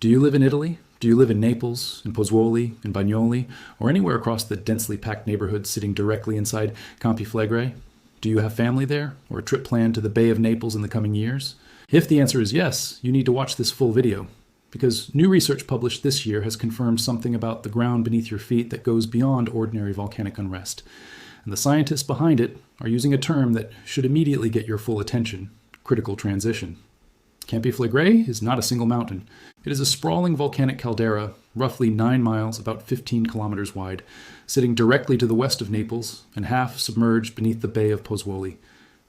Do you live in Italy? Do you live in Naples, in Pozzuoli, in Bagnoli, or anywhere across the densely packed neighborhood sitting directly inside Campi Flegrei? Do you have family there, or a trip planned to the Bay of Naples in the coming years? If the answer is yes, you need to watch this full video, because new research published this year has confirmed something about the ground beneath your feet that goes beyond ordinary volcanic unrest. And the scientists behind it are using a term that should immediately get your full attention: critical transition. Campi Flegrei is not a single mountain. It is a sprawling volcanic caldera, roughly 9 miles, about 15 kilometers wide, sitting directly to the west of Naples and half submerged beneath the Bay of Pozzuoli.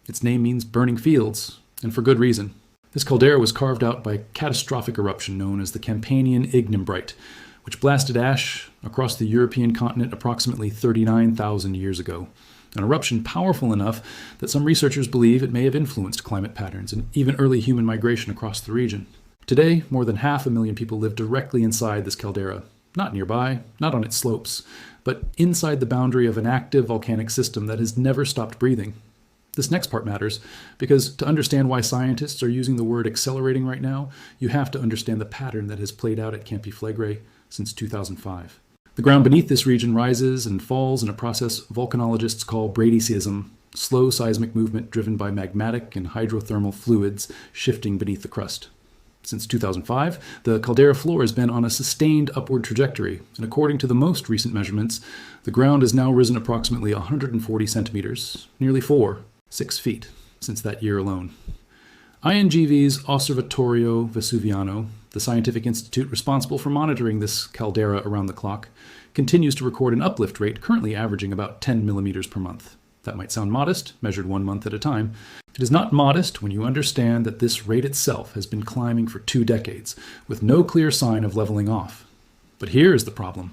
Its name means burning fields, and for good reason. This caldera was carved out by a catastrophic eruption known as the Campanian ignimbrite, which blasted ash across the European continent approximately 39,000 years ago. An eruption powerful enough that some researchers believe it may have influenced climate patterns and even early human migration across the region. Today, more than 500,000 people live directly inside this caldera, not nearby, not on its slopes, but inside the boundary of an active volcanic system that has never stopped breathing. This next part matters because to understand why scientists are using the word accelerating right now, you have to understand the pattern that has played out at Campi Flegrei since 2005. The ground beneath this region rises and falls in a process volcanologists call bradyseism, slow seismic movement driven by magmatic and hydrothermal fluids shifting beneath the crust. Since 2005, the caldera floor has been on a sustained upward trajectory, and according to the most recent measurements, the ground has now risen approximately 140 centimeters, nearly 6 feet, since that year alone. INGV's Osservatorio Vesuviano, the scientific institute responsible for monitoring this caldera around the clock, continues to record an uplift rate currently averaging about 10 millimeters per month. That might sound modest, measured 1 month at a time. It is not modest when you understand that this rate itself has been climbing for 2 decades, with no clear sign of leveling off. But here is the problem,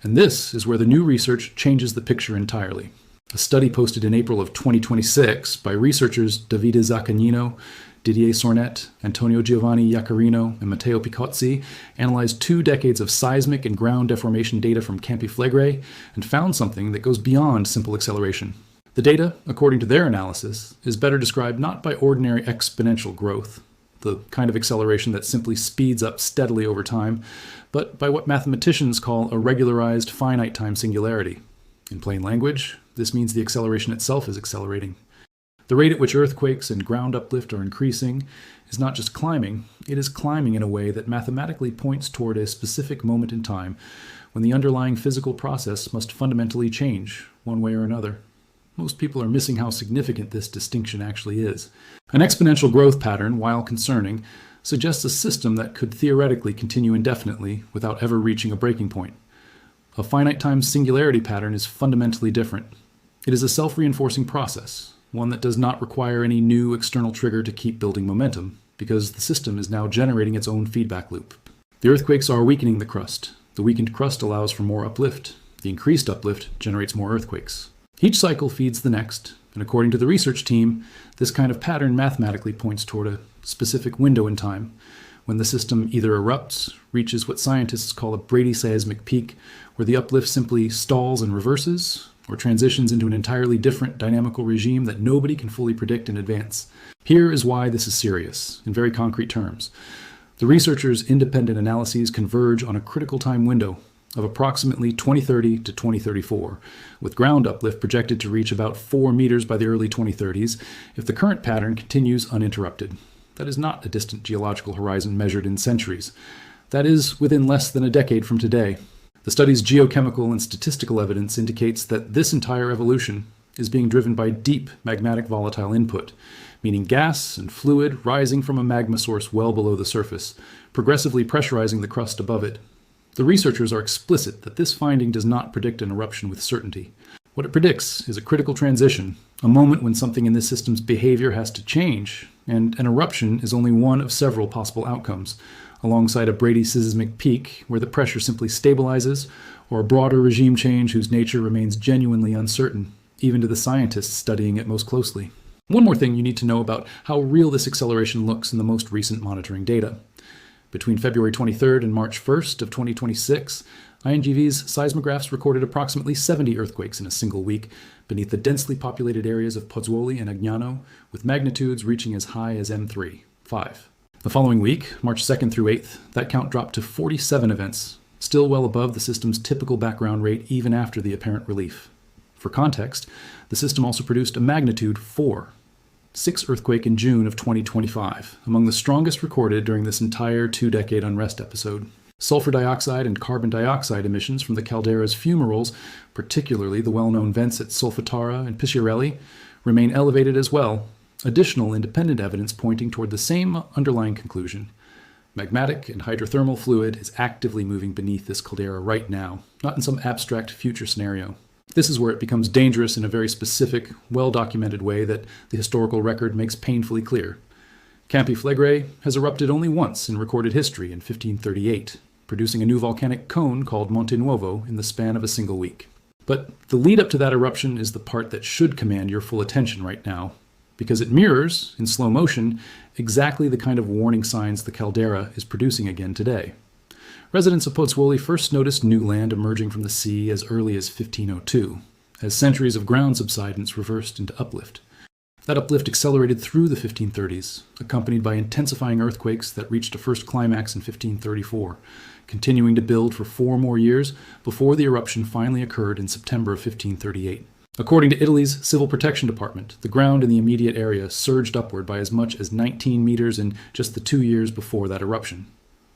and this is where the new research changes the picture entirely. A study posted in April of 2026 by researchers Davide Zaccagnino, Didier Sornet, Antonio Giovanni Iaccarino, and Matteo Picozzi analyzed 2 decades of seismic and ground deformation data from Campi Flegrei and found something that goes beyond simple acceleration. The data, according to their analysis, is better described not by ordinary exponential growth, the kind of acceleration that simply speeds up steadily over time, but by what mathematicians call a regularized finite time singularity. In plain language, this means the acceleration itself is accelerating. The rate at which earthquakes and ground uplift are increasing is not just climbing, it is climbing in a way that mathematically points toward a specific moment in time when the underlying physical process must fundamentally change, one way or another. Most people are missing how significant this distinction actually is. An exponential growth pattern, while concerning, suggests a system that could theoretically continue indefinitely without ever reaching a breaking point. A finite time singularity pattern is fundamentally different. It is a self-reinforcing process, one that does not require any new external trigger to keep building momentum, because the system is now generating its own feedback loop. The earthquakes are weakening the crust. The weakened crust allows for more uplift. The increased uplift generates more earthquakes. Each cycle feeds the next, and according to the research team, this kind of pattern mathematically points toward a specific window in time, when the system either erupts, reaches what scientists call a bradyseismic peak, where the uplift simply stalls and reverses, or transitions into an entirely different dynamical regime that nobody can fully predict in advance. Here is why this is serious, in very concrete terms. The researchers' independent analyses converge on a critical time window of approximately 2030 to 2034, with ground uplift projected to reach about 4 meters by the early 2030s if the current pattern continues uninterrupted. That is not a distant geological horizon measured in centuries. That is within less than a decade from today. The study's geochemical and statistical evidence indicates that this entire evolution is being driven by deep magmatic volatile input, meaning gas and fluid rising from a magma source well below the surface, progressively pressurizing the crust above it. The researchers are explicit that this finding does not predict an eruption with certainty. What it predicts is a critical transition, a moment when something in this system's behavior has to change, and an eruption is only one of several possible outcomes, alongside a bradyseismic peak where the pressure simply stabilizes, or a broader regime change whose nature remains genuinely uncertain, even to the scientists studying it most closely. One more thing you need to know about how real this acceleration looks in the most recent monitoring data. Between February 23rd and March 1st of 2026, INGV's seismographs recorded approximately 70 earthquakes in a single week beneath the densely populated areas of Pozzuoli and Agnano, with magnitudes reaching as high as M3, 5. The following week, March 2nd through 8th, that count dropped to 47 events, still well above the system's typical background rate even after the apparent relief. For context, the system also produced a magnitude 4.6 earthquake in June of 2025, among the strongest recorded during this entire two-decade Unrest episode. Sulfur dioxide and carbon dioxide emissions from the Caldera's fumaroles, particularly the well-known vents at Solfatara and Pisciarelli, remain elevated as well. Additional independent evidence pointing toward the same underlying conclusion. Magmatic and hydrothermal fluid is actively moving beneath this caldera right now, not in some abstract future scenario. This is where it becomes dangerous in a very specific, well-documented way that the historical record makes painfully clear. Campi Flegrei has erupted only once in recorded history in 1538, producing a new volcanic cone called Monte Nuovo in the span of a single week. But the lead up to that eruption is the part that should command your full attention right now, because it mirrors, in slow motion, exactly the kind of warning signs the caldera is producing again today. Residents of Pozzuoli first noticed new land emerging from the sea as early as 1502, as centuries of ground subsidence reversed into uplift. That uplift accelerated through the 1530s, accompanied by intensifying earthquakes that reached a first climax in 1534, continuing to build for 4 more years before the eruption finally occurred in September of 1538. According to Italy's Civil Protection Department, the ground in the immediate area surged upward by as much as 19 meters in just the 2 years before that eruption,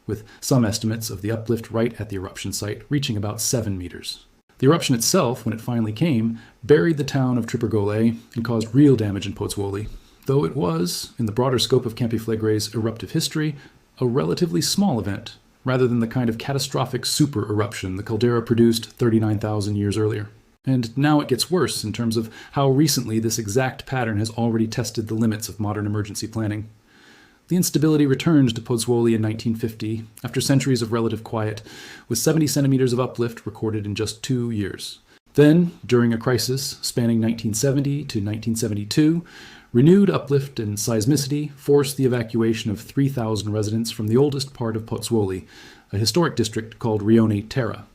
with some estimates of the uplift right at the eruption site reaching about 7 meters. The eruption itself, when it finally came, buried the town of Tripergole and caused real damage in Pozzuoli, though it was, in the broader scope of Campi Flegrei's eruptive history, a relatively small event, rather than the kind of catastrophic super-eruption the caldera produced 39,000 years earlier. And now it gets worse in terms of how recently this exact pattern has already tested the limits of modern emergency planning. The instability returned to Pozzuoli in 1950 after centuries of relative quiet, with 70 centimeters of uplift recorded in just 2 years. Then, during a crisis spanning 1970 to 1972, renewed uplift and seismicity forced the evacuation of 3,000 residents from the oldest part of Pozzuoli, a historic district called Rione Terra.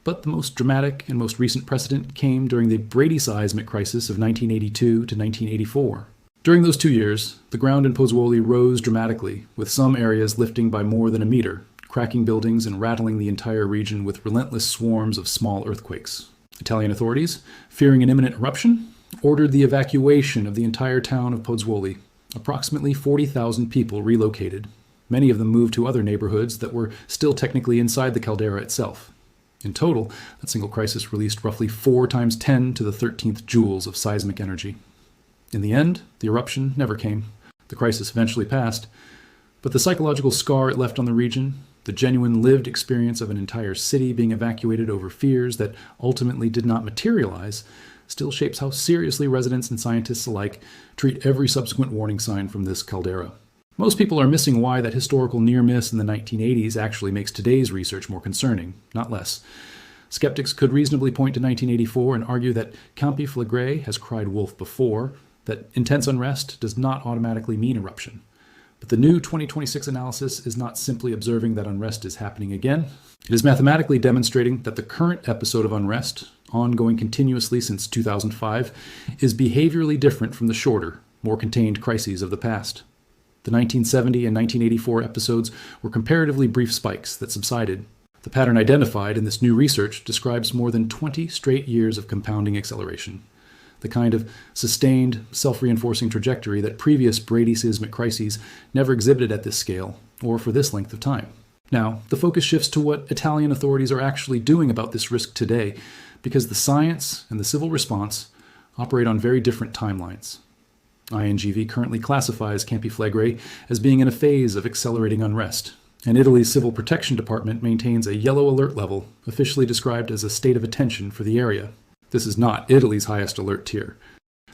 But the most dramatic and most recent precedent came during the Brady seismic crisis of 1982 to 1984. During those 2 years, the ground in Pozzuoli rose dramatically, with some areas lifting by more than a meter, cracking buildings and rattling the entire region with relentless swarms of small earthquakes. Italian authorities, fearing an imminent eruption, ordered the evacuation of the entire town of Pozzuoli. Approximately 40,000 people relocated. Many of them moved to other neighborhoods that were still technically inside the caldera itself. In total, that single crisis released roughly 4 times 10 to the 13th joules of seismic energy. In the end, the eruption never came. The crisis eventually passed, but the psychological scar it left on the region, the genuine lived experience of an entire city being evacuated over fears that ultimately did not materialize, still shapes how seriously residents and scientists alike treat every subsequent warning sign from this caldera. Most people are missing why that historical near-miss in the 1980s actually makes today's research more concerning, not less. Skeptics could reasonably point to 1984 and argue that Campi Flegrei has cried wolf before, that intense unrest does not automatically mean eruption. But the new 2026 analysis is not simply observing that unrest is happening again. It is mathematically demonstrating that the current episode of unrest, ongoing continuously since 2005, is behaviorally different from the shorter, more contained crises of the past. The 1970 and 1984 episodes were comparatively brief spikes that subsided. The pattern identified in this new research describes more than 20 straight years of compounding acceleration, the kind of sustained, self-reinforcing trajectory that previous Brady seismic crises never exhibited at this scale or for this length of time. Now, the focus shifts to what Italian authorities are actually doing about this risk today, because the science and the civil response operate on very different timelines. INGV currently classifies Campi Flegrei as being in a phase of accelerating unrest, and Italy's Civil Protection Department maintains a yellow alert level, officially described as a state of attention for the area. This is not Italy's highest alert tier.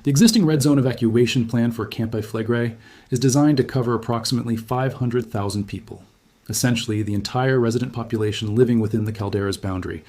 The existing red zone evacuation plan for Campi Flegrei is designed to cover approximately 500,000 people, essentially the entire resident population living within the caldera's boundary,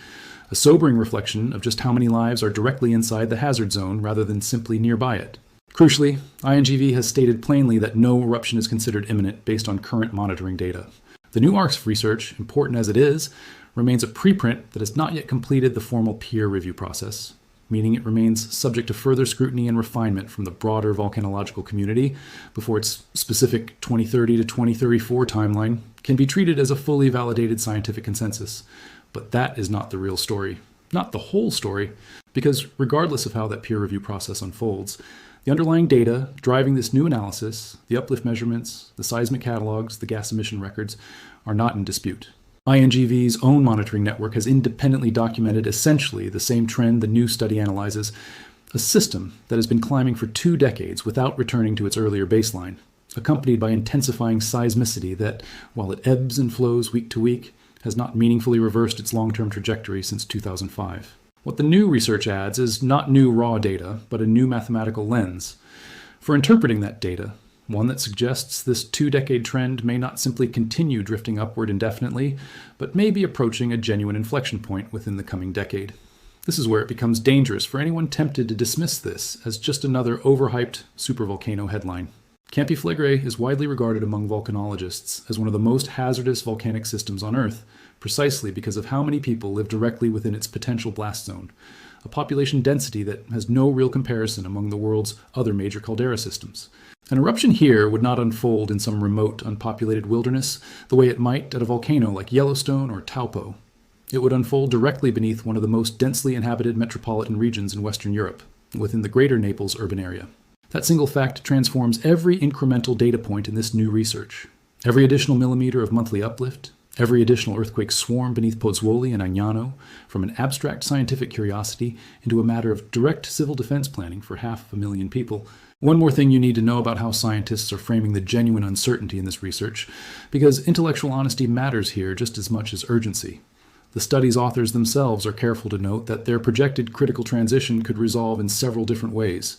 a sobering reflection of just how many lives are directly inside the hazard zone rather than simply nearby it. Crucially, INGV has stated plainly that no eruption is considered imminent based on current monitoring data. The new ARCS research, important as it is, remains a preprint that has not yet completed the formal peer review process. meaning it remains subject to further scrutiny and refinement from the broader volcanological community before its specific 2030 to 2034 timeline can be treated as a fully validated scientific consensus. But that is not the real story. Not the whole story, because regardless of how that peer review process unfolds, the underlying data driving this new analysis, the uplift measurements, the seismic catalogs, the gas emission records, are not in dispute. INGV's own monitoring network has independently documented essentially the same trend the new study analyzes, a system that has been climbing for 2 decades without returning to its earlier baseline, accompanied by intensifying seismicity that, while it ebbs and flows week to week, has not meaningfully reversed its long-term trajectory since 2005. What the new research adds is not new raw data, but a new mathematical lens for interpreting that data, one that suggests this 2-decade trend may not simply continue drifting upward indefinitely, but may be approaching a genuine inflection point within the coming decade. This is where it becomes dangerous for anyone tempted to dismiss this as just another overhyped supervolcano headline. Campi Flegrei is widely regarded among volcanologists as one of the most hazardous volcanic systems on Earth, precisely because of how many people live directly within its potential blast zone, a population density that has no real comparison among the world's other major caldera systems. An eruption here would not unfold in some remote, unpopulated wilderness the way it might at a volcano like Yellowstone or Taupo. It would unfold directly beneath one of the most densely inhabited metropolitan regions in Western Europe, within the greater Naples urban area. That single fact transforms every incremental data point in this new research. Every additional millimeter of monthly uplift, every additional earthquake swarm beneath Pozzuoli and Agnano, from an abstract scientific curiosity into a matter of direct civil defense planning for 500,000 people. One more thing you need to know about how scientists are framing the genuine uncertainty in this research, because intellectual honesty matters here just as much as urgency. The study's authors themselves are careful to note that their projected critical transition could resolve in several different ways,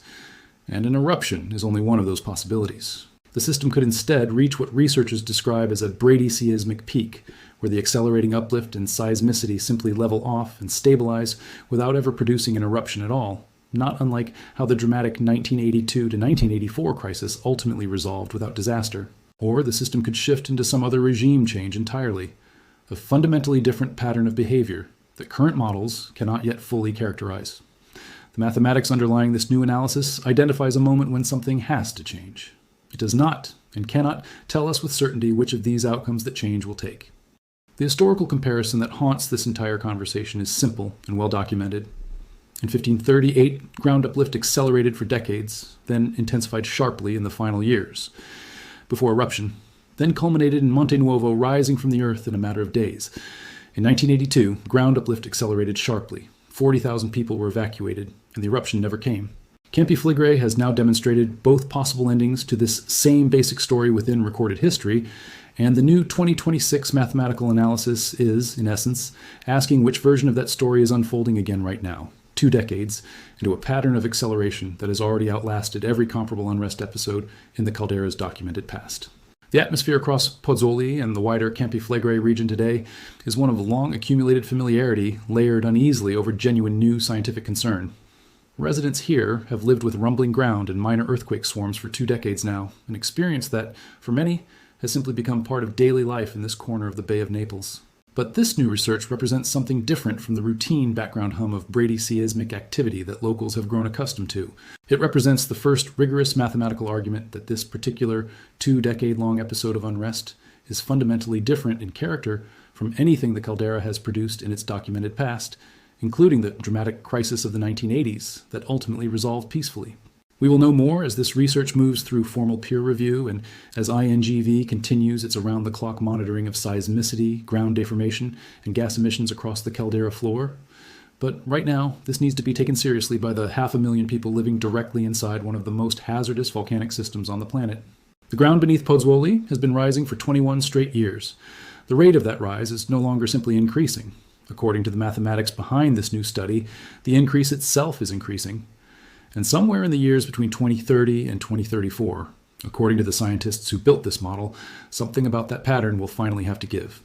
and an eruption is only one of those possibilities. The system could instead reach what researchers describe as a bradyseismic peak, where the accelerating uplift and seismicity simply level off and stabilize without ever producing an eruption at all, not unlike how the dramatic 1982 to 1984 crisis ultimately resolved without disaster. Or the system could shift into some other regime change entirely, a fundamentally different pattern of behavior that current models cannot yet fully characterize. The mathematics underlying this new analysis identifies a moment when something has to change. It does not and cannot tell us with certainty which of these outcomes that change will take. The historical comparison that haunts this entire conversation is simple and well documented. In 1538, ground uplift accelerated for decades, then intensified sharply in the final years, before eruption, then culminated in Monte Nuovo rising from the earth in a matter of days. In 1982, ground uplift accelerated sharply. 40,000 people were evacuated, and the eruption never came. Campi Flegrei has now demonstrated both possible endings to this same basic story within recorded history, and the new 2026 mathematical analysis is, in essence, asking which version of that story is unfolding again right now, 2 decades, into a pattern of acceleration that has already outlasted every comparable Unrest episode in the Caldera's documented past. The atmosphere across Pozzuoli and the wider Campi Flegrei region today is one of long accumulated familiarity layered uneasily over genuine new scientific concern. Residents here have lived with rumbling ground and minor earthquake swarms for 2 decades now, an experience that, for many, has simply become part of daily life in this corner of the Bay of Naples. But this new research represents something different from the routine background hum of bradyseismic activity that locals have grown accustomed to. It represents the first rigorous mathematical argument that this particular 2-decade-long episode of unrest is fundamentally different in character from anything the caldera has produced in its documented past, including the dramatic crisis of the 1980s that ultimately resolved peacefully. We will know more as this research moves through formal peer review and as INGV continues its around-the-clock monitoring of seismicity, ground deformation, and gas emissions across the caldera floor. But right now, this needs to be taken seriously by the 500,000 people living directly inside one of the most hazardous volcanic systems on the planet. The ground beneath Pozzuoli has been rising for 21 straight years. The rate of that rise is no longer simply increasing. According to the mathematics behind this new study, the increase itself is increasing. And somewhere in the years between 2030 and 2034, according to the scientists who built this model, something about that pattern will finally have to give.